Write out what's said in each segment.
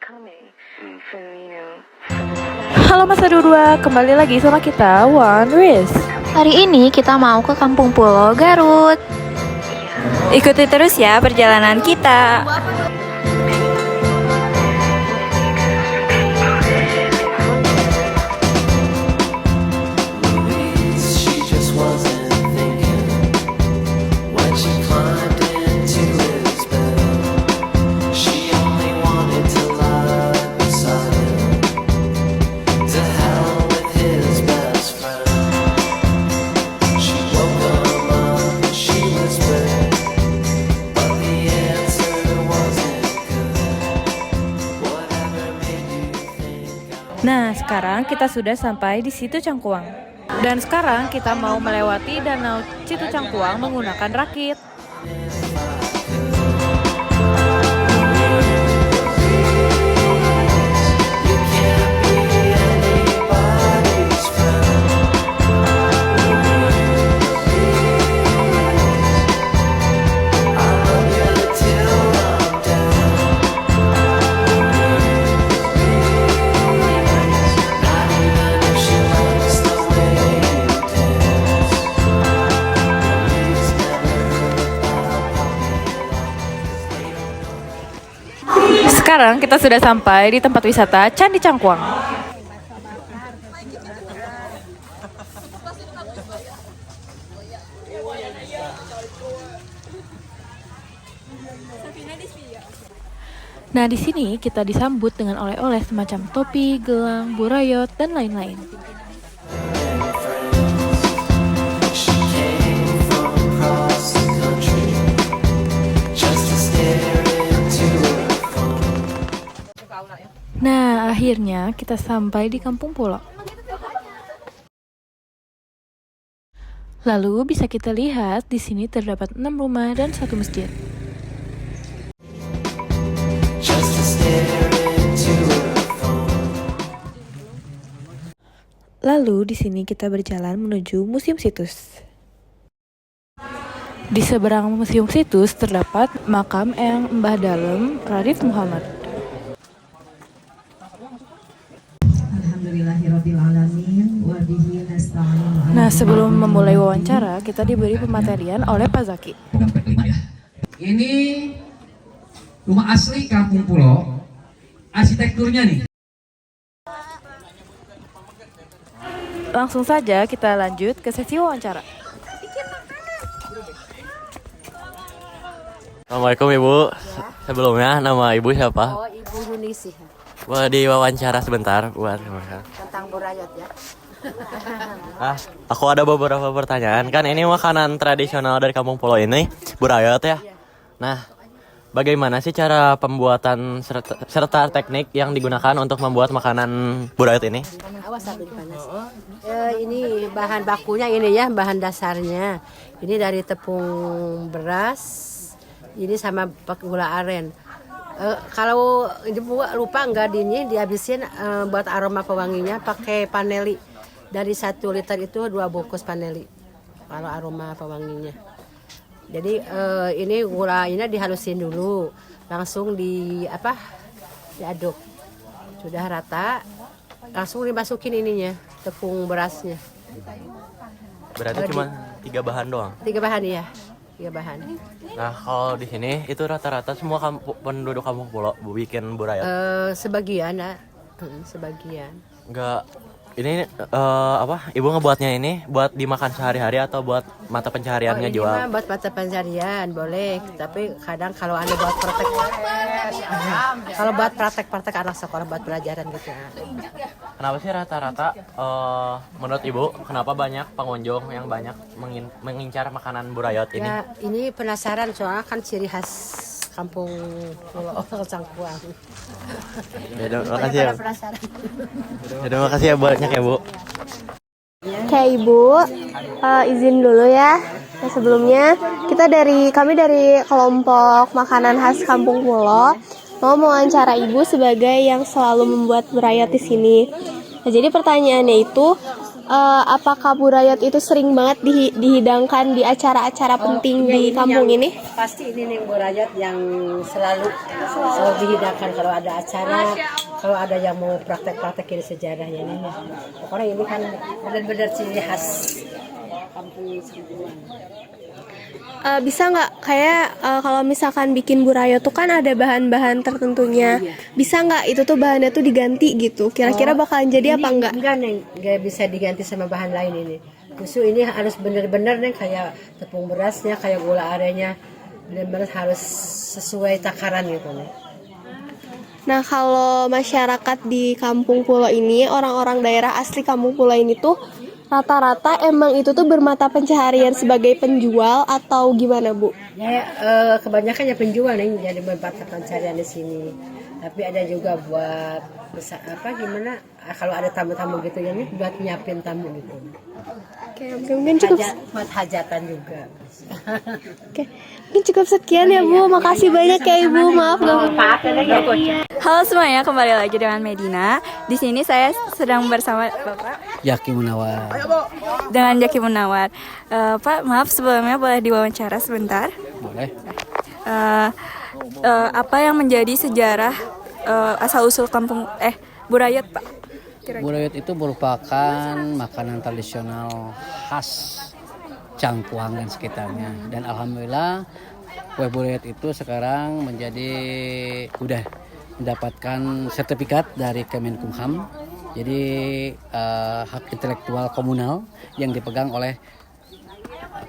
Halo Masa 22, kembali lagi sama kita One Risk. Hari ini kita mau ke Kampung Pulo, Garut. Ikuti terus ya perjalanan kita. Nah, sekarang kita sudah sampai di Situ Cangkuang. Dan sekarang kita mau melewati Danau Situ Cangkuang menggunakan rakit. Sekarang kita sudah sampai di tempat wisata Candi Cangkuang. Nah, di sini kita disambut dengan oleh-oleh semacam topi, gelang, burayot, dan lain-lain. Nah, akhirnya kita sampai di Kampung Pulo. Lalu bisa kita lihat di sini terdapat 6 rumah dan 1 masjid. Lalu di sini kita berjalan menuju Museum Situs. Di seberang Museum Situs terdapat makam Eyang Mbah Dalem Rarif Muhammad. Nah, sebelum memulai wawancara, kita diberi pematerian oleh Pak Zaki. Ini rumah asli Kampung Pulo, arsitekturnya nih. Langsung saja kita lanjut ke sesi wawancara. Assalamualaikum Ibu. Sebelumnya nama Ibu siapa? Oh, Ibu Yunisi. Boleh diwawancara sebentar buat Tentang burayot ya. aku ada beberapa pertanyaan. Kan ini makanan tradisional dari Kampung Pulo ini, burayot ya. Nah, bagaimana sih cara pembuatan serta teknik yang digunakan untuk membuat makanan burayot ini? Awas sampai panas. Ini bahan bakunya ini ya, bahan dasarnya. Ini dari tepung beras. Ini sama pakai gula aren. Kalau ibu lupa nggak dihabisin buat aroma pewanginya pakai paneli. Dari 1 liter itu 2 bungkus paneli. Kalau aroma pewanginya. Jadi ini gula ini dihalusin dulu, langsung diaduk. Sudah rata, langsung dimasukin ininya, tepung berasnya. Berarti cuma 3 bahan doang. 3 bahan ya. 3 bahan. Nah, kalau di sini itu rata-rata semua penduduk Kampung Pulo bikin burayot. Sebagian ya, sebagian. Enggak. Ini Ibu ngebuatnya ini buat dimakan sehari-hari atau buat mata pencahariannya ini jual? mah buat mata pencarian boleh, tapi kadang kalau ada buat praktek, kalau buat praktek anak sekolah buat pelajaran gitu. Kenapa sih rata-rata menurut Ibu kenapa banyak pengunjung yang banyak mengincar makanan burayot ini? Ya, ini penasaran soalnya kan ciri khas Kampung Pulo Cangkuang. Ya, terima kasih ya. Ya, terima kasih ya banyak ya Bu. Oke Ibu, izin dulu ya. Nah, sebelumnya kami dari kelompok makanan khas Kampung Pulo mau mewawancara Ibu sebagai yang selalu membuat burayot di sini. Nah, jadi pertanyaannya itu apakah burayot itu sering banget dihidangkan di acara-acara penting di kampung ini? Pasti ini nih burayot yang selalu dihidangkan kalau ada acara, kalau ada yang mau praktek-praktek ini sejarahnya ini. Pokoknya ini kan benar-benar ciri khas kampung Cangkuang. Bisa nggak kayak kalau misalkan bikin burayot tuh kan ada bahan-bahan tertentunya. Bisa nggak itu tuh bahannya tuh diganti gitu? Kira-kira bakalan jadi apa enggak? Enggak nih, nggak bisa diganti sama bahan lain ini. Justru ini harus benar-benar nih kayak tepung berasnya, kayak gula arennya, benar-benar harus sesuai takaran gitu nih. Nah, kalau masyarakat di Kampung Pulo ini, orang-orang daerah asli Kampung Pulo ini tuh rata-rata emang itu tuh bermata pencaharian sebagai penjual atau gimana, Bu? Ya, kebanyakan ya penjual nih jadi bermata pencaharian di sini. Tapi ada juga buat gimana kalau ada tamu-tamu gitu ya nih buat nyiapin tamu gitu. Oke, mungkin cukup Buat hajatan juga. Oke, mungkin cukup sekian ya Bu. Makasih banyak ya Ibu. Maaf gak. Halo semuanya, kembali lagi dengan Medina. Di sini saya sedang bersama Bapak Jaki Munawar. dengan Jaki Munawar. Pak, maaf sebelumnya boleh diwawancara sebentar. Boleh. Apa yang menjadi sejarah asal usul kampung Burayot, Pak? Burayot itu merupakan makanan tradisional khas Cangkuang dan sekitarnya. Dan alhamdulillah kue burayot itu sekarang udah mendapatkan sertifikat dari Kemenkumham. Jadi hak intelektual komunal yang dipegang oleh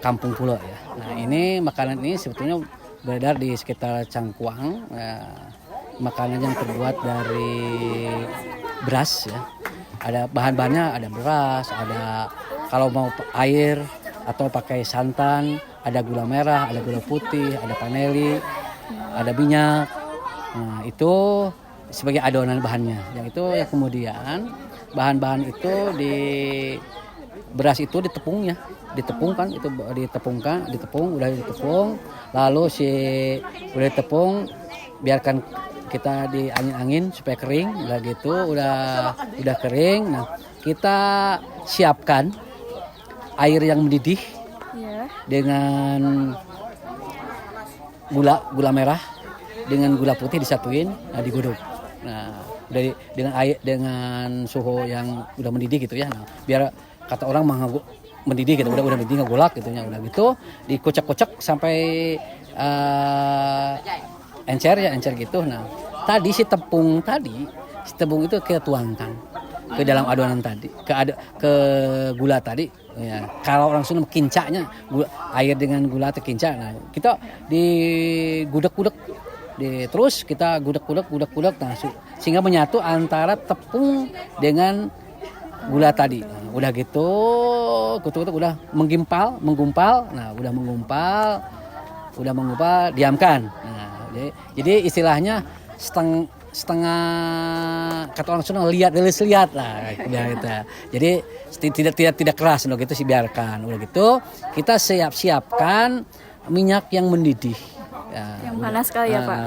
Kampung Pulo ya. Nah ini makanan ini sebetulnya beredar di sekitar Cangkuang. Makanan yang terbuat dari beras ya. Ada bahan-bahannya, ada beras, ada kalau mau air atau pakai santan, ada gula merah, ada gula putih, ada paneli, ada minyak. Nah, itu sebagai adonan bahannya. Yang itu ya kemudian bahan-bahan itu beras itu ditepung, udah ditepung, lalu udah ditepung biarkan kita diangin-angin supaya kering, udah kering. Nah, kita siapkan air yang mendidih dengan gula merah dengan gula putih disatuin, digodok. Nah, dengan suhu yang udah mendidih gitu ya. Nah, biar kata orang mendidih gitu, udah mendidih ngegolak gitu ya, udah gitu dikocak-kocak sampai encer gitu. Nah, si tepung itu kita tuangkan ke dalam adonan tadi, ke gula tadi. Ya, kalau orang Sunda kincanya air dengan gula atau kinca. Nah, kita digudek-gudek, terus kita gudek-gudek, nah, sehingga menyatu antara tepung dengan gula tadi. Nah, udah gitu, udah menggumpal. Nah, udah menggumpal, diamkan. Nah, jadi istilahnya setengah kata orang Sunda lihat lah gitu. Jadi tidak keras udah gitu biarkan. Udah gitu kita siapkan minyak yang mendidih. Ya, Yang panas sekali ya, Pak.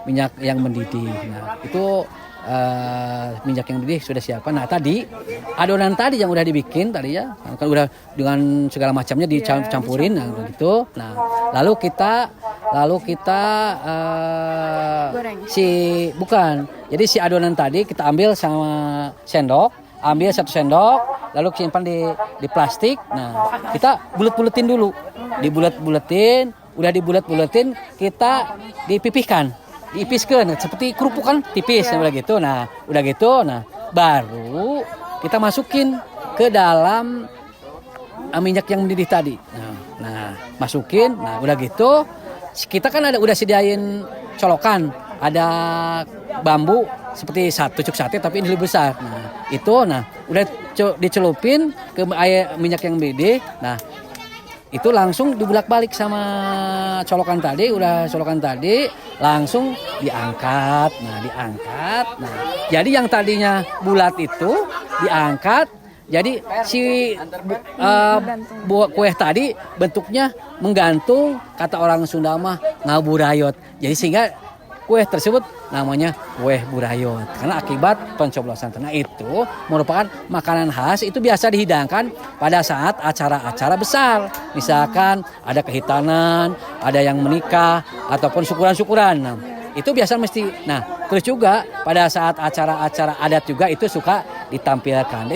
Minyak yang mendidih. Nah, itu minyak yang mendidih sudah siapkan. Nah, tadi adonan tadi yang udah dibikin tadi ya, kan udah dengan segala macamnya dicampurin gitu. Nah, lalu kita Jadi si adonan tadi kita ambil sama sendok, ambil 1 sendok, lalu simpan di plastik. Nah, kita bulet-buletin dulu. Udah dibulet-buletin, kita dipiskan seperti kerupuk kan tipis. Udah gitu. Nah, baru kita masukin ke dalam minyak yang mendidih tadi. Nah, masukin. Nah, udah gitu kita kan udah sediain colokan, ada bambu seperti tusuk sate tapi ini lebih besar. Nah, udah dicelupin ke air minyak yang mendidih. Nah, itu langsung dibulak-balik sama colokan tadi, langsung diangkat. Nah, jadi yang tadinya bulat itu diangkat. Jadi si kue tadi bentuknya menggantung, kata orang Sunda mah ngaburayot. Jadi sehingga kue tersebut namanya kue burayot karena akibat pencoblosan. Nah itu merupakan makanan khas, itu biasa dihidangkan pada saat acara-acara besar. Misalkan ada kehitanan, ada yang menikah, ataupun syukuran-syukuran. Nah, itu biasa mesti. Nah, terus juga pada saat acara-acara adat juga itu suka ditampilkan.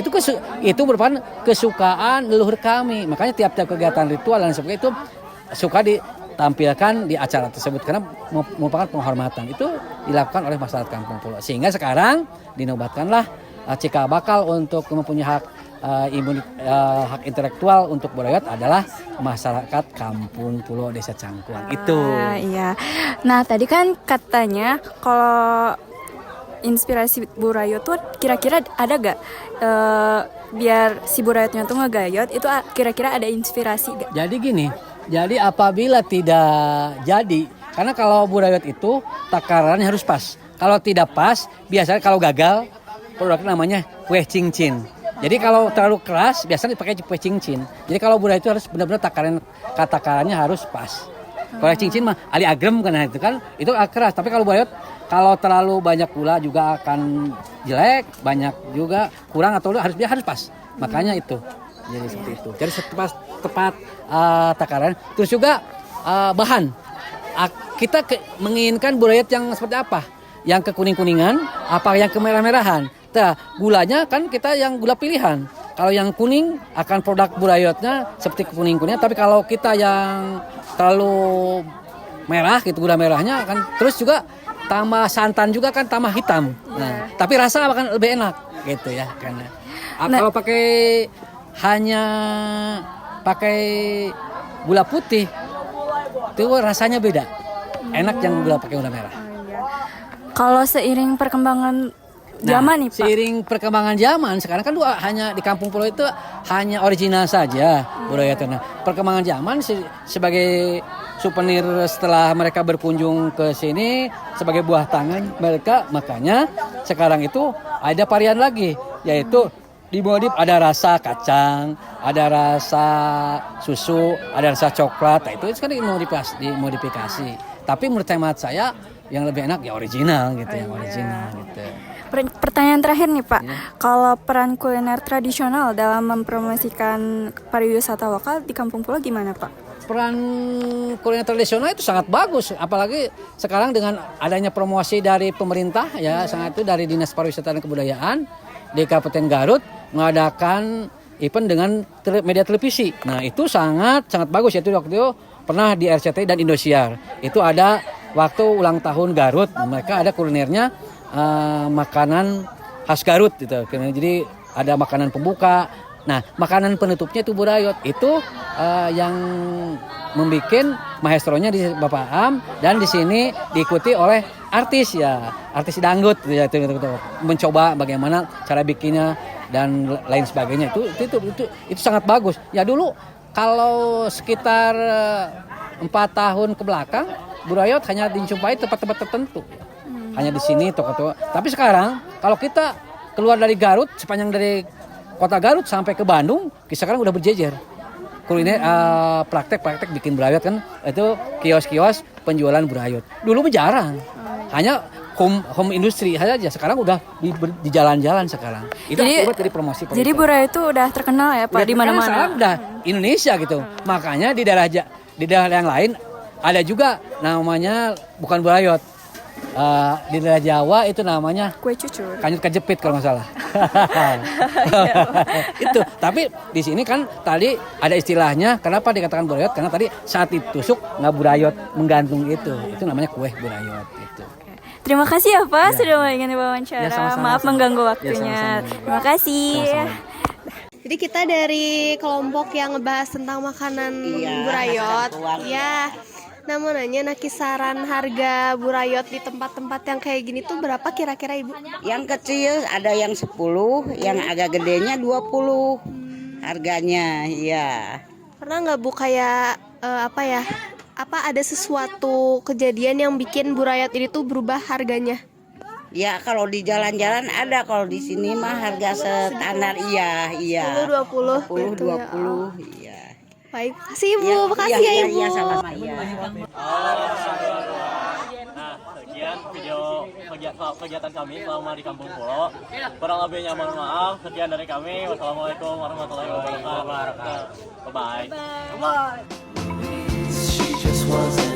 Itu merupakan kesukaan leluhur kami. Makanya tiap-tiap kegiatan ritual dan sebagainya itu suka ditampilkan di acara tersebut karena merupakan penghormatan. Itu dilakukan oleh masyarakat Kampung Pulo. Sehingga sekarang dinobatkanlah cikal bakal untuk mempunyai hak hak intelektual untuk burayot adalah masyarakat Kampung Pulo Desa Cangkuang. Itu. Iya. Nah, tadi kan katanya kalau inspirasi burayot tuh kira-kira ada gak biar si burayotnya tuh ngegayot itu kira-kira ada inspirasi gak? Jadi gini, jadi apabila tidak jadi, karena kalau burayot itu takarannya harus pas. Kalau tidak pas, biasanya kalau gagal produknya namanya kue cincin. Jadi kalau terlalu keras biasanya dipakai kue cincin. Jadi kalau burayot itu harus benar-benar takarannya harus pas. Kalau cincin mah ali agrem kan itu keras. Tapi kalau burayot kalau terlalu banyak gula juga akan jelek, banyak juga kurang atau harus pas. Makanya itu. Jadi seperti itu. Jadi tepat takaran. Terus juga bahan. Kita menginginkan burayot yang seperti apa? Yang kekuning-kuningan, apa yang kemerah-merahan. Nah, gulanya kan kita yang gula pilihan. Kalau yang kuning akan produk burayotnya seperti kuning-kuningnya. Tapi kalau kita yang terlalu merah gitu gula merahnya kan terus juga tambah santan juga kan tambah hitam. Nah, tapi rasa akan lebih enak gitu ya karena kalau hanya pakai gula putih itu rasanya beda. Enak yang gula pakai gula merah. Kalau seiring perkembangan zaman nih Pak. Seiring perkembangan zaman sekarang kan hanya di Kampung Pulo itu hanya original saja burayot. Nah, perkembangan zaman sebagai souvenir setelah mereka berkunjung ke sini sebagai buah tangan mereka, makanya sekarang itu ada varian lagi yaitu dimodif ada rasa kacang, ada rasa susu, ada rasa coklat. Nah, itu kan dimodifikasi. Tapi menurut hemat saya yang lebih enak ya original gitu, yang original gitu. Pertanyaan terakhir nih Pak, kalau peran kuliner tradisional dalam mempromosikan pariwisata lokal di Kampung Pulo gimana Pak? Peran kuliner tradisional itu sangat bagus, apalagi sekarang dengan adanya promosi dari pemerintah ya, sangat itu dari Dinas Pariwisata dan Kebudayaan di Kabupaten Garut mengadakan event dengan media televisi. Nah itu sangat bagus, yaitu waktu itu pernah di RCTI dan Indosiar. Itu ada waktu ulang tahun Garut, mereka ada kulinernya makanan khas Garut gitu. Jadi ada makanan pembuka. Nah, makanan penutupnya itu burayot. Itu yang membuat maestronya di Bapak Am dan di sini diikuti oleh artis dangdut ya, itu mencoba bagaimana cara bikinnya dan lain sebagainya. Itu sangat bagus. Ya dulu kalau sekitar 4 tahun ke belakang burayot hanya dijumpai tempat-tempat tertentu. Hanya di sini toko-toko. Tapi sekarang kalau kita keluar dari Garut, sepanjang dari kota Garut sampai ke Bandung, sekarang udah berjejer. Kuliner praktek bikin burayot kan, itu kios-kios penjualan burayot. Dulu jarang. Hanya home industri saja. Sekarang udah di jalan-jalan sekarang. Itu akibat dari promosi. Jadi burayot itu udah terkenal ya Pak di mana-mana. Sekarang udah Indonesia gitu. Makanya di daerah yang lain ada juga namanya bukan burayot. Di daerah Jawa itu namanya kue cucur, kanyut kejepit kalau nggak salah. Itu tapi di sini kan tadi ada istilahnya kenapa dikatakan burayot karena tadi saat ditusuk nggak burayot menggantung itu namanya kue burayot itu. Terima kasih ya Pak sudah mau ingin wawancara. Ya, sama-sama. Maaf mengganggu waktunya. Sama-sama. Terima kasih. Sama-sama. Jadi kita dari kelompok yang ngebahas tentang makanan burayot. Ya. Nah mau nanya, kisaran harga burayot di tempat-tempat yang kayak gini tuh berapa kira-kira Ibu? Yang kecil ada yang 10, yang agak gedenya 20 harganya, ya. Pernah nggak Bu kayak apa ada sesuatu kejadian yang bikin burayot ini tuh berubah harganya? Ya kalau di jalan-jalan ada, kalau di sini mah harga standar iya. 10, 20 gitu 20, ya. iya. Baik, makasih Ibu, makasih ya Ibu. Iya, sama-sama. Iya. Nah, sekian video kegiatan kami selama di Kampung Pulo. Kurang lebihnya mohon maaf. Sekian dari kami. Wassalamualaikum warahmatullahi wabarakatuh. Bye bye. She just was